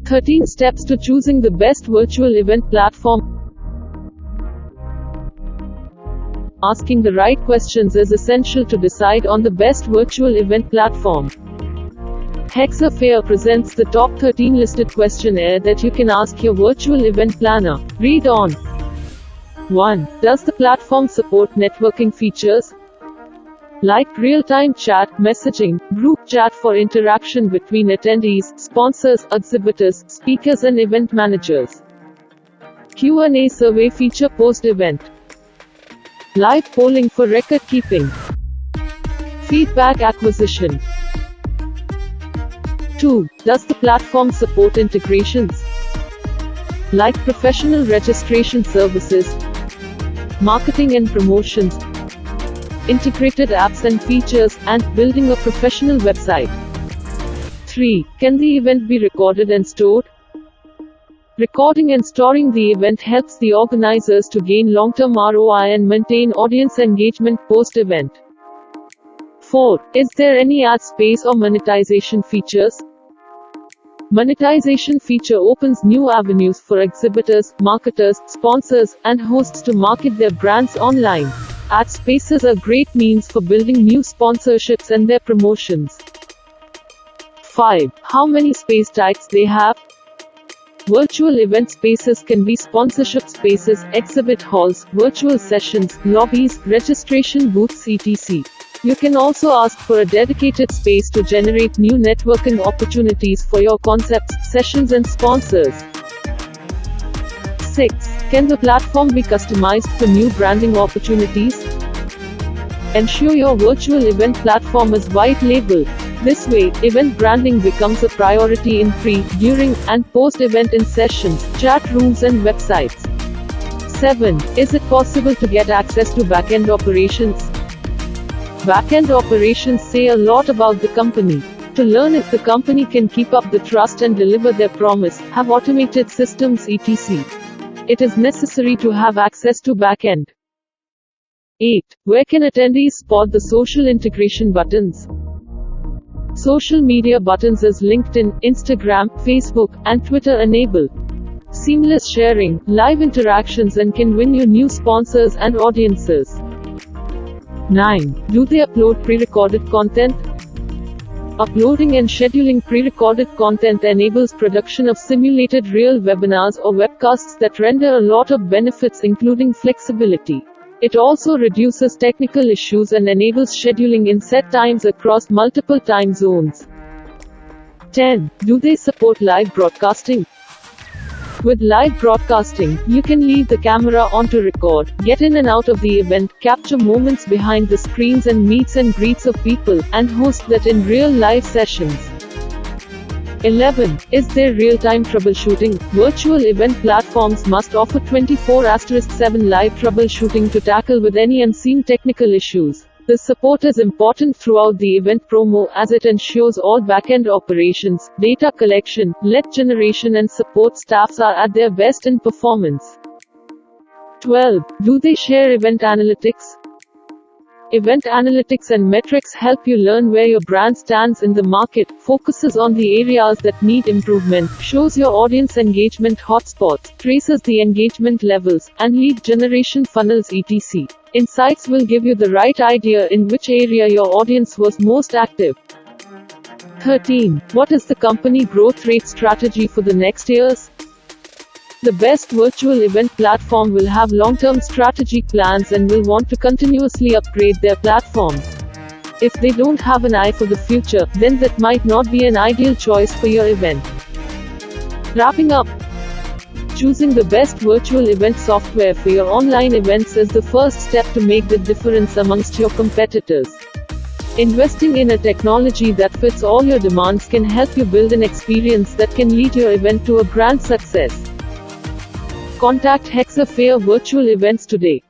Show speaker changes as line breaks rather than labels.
13 steps to choosing the best virtual event platform. Asking the right questions is essential to decide on the best virtual event platform. Hexafair presents the top 13 listed questionnaire that you can ask your virtual event planner. Read on. 1. Does the platform support networking features? Like real-time chat, messaging, group chat for interaction between attendees, sponsors, exhibitors, speakers and event managers. Q&A survey feature post-event. Live polling for record keeping. Feedback acquisition. 2. Does the platform support integrations? Like professional registration services, marketing and promotions, integrated apps and features, and building a professional website. 3. Can the event be recorded and stored? Recording and storing the event helps the organizers to gain long-term ROI and maintain audience engagement post-event. 4. Is there any ad space or monetization features? Monetization feature opens new avenues for exhibitors, marketers, sponsors, and hosts to market their brands online. Ad spaces are great means for building new sponsorships and their promotions. 5. How many space types they have? Virtual event spaces can be sponsorship spaces, exhibit halls, virtual sessions, lobbies, registration booths etc. You can also ask for a dedicated space to generate new networking opportunities for your concepts, sessions and sponsors. 6. Can the platform be customized for new branding opportunities? Ensure your virtual event platform is white label. This way, event branding becomes a priority in pre, during, and post-event in sessions, chat rooms and websites. 7. Is it possible to get access to backend operations? Backend operations say a lot about the company. To learn if the company can keep up the trust and deliver their promise, have automated systems etc. It is necessary to have access to backend. 8. Where can attendees spot the social integration buttons? Social media buttons as LinkedIn, Instagram, Facebook, and Twitter enable seamless sharing, live interactions and can win you new sponsors and audiences. 9. Do they upload pre-recorded content? Uploading and scheduling pre-recorded content enables production of simulated real webinars or webcasts that render a lot of benefits including flexibility. It also reduces technical issues and enables scheduling in set times across multiple time zones. 10. Do they support live broadcasting? With live broadcasting, you can leave the camera on to record, get in and out of the event, capture moments behind the screens and meets and greets of people, and host that in real live sessions. 11. Is there real-time troubleshooting? Virtual event platforms must offer 24/7 live troubleshooting to tackle with any unseen technical issues. This support is important throughout the event promo as it ensures all backend operations, data collection, lead generation and support staffs are at their best in performance. 12. Do they share event analytics? Event analytics and metrics help you learn where your brand stands in the market, focuses on the areas that need improvement, shows your audience engagement hotspots, traces the engagement levels, and lead generation funnels etc. Insights will give you the right idea in which area your audience was most active. 13. What is the company growth rate strategy for the next years? The best virtual event platform will have long-term strategic plans and will want to continuously upgrade their platform. If they don't have an eye for the future, then that might not be an ideal choice for your event. Wrapping up, choosing the best virtual event software for your online events is the first step to make the difference amongst your competitors. Investing in a technology that fits all your demands can help you build an experience that can lead your event to a grand success. Contact Hexafair Virtual Events today.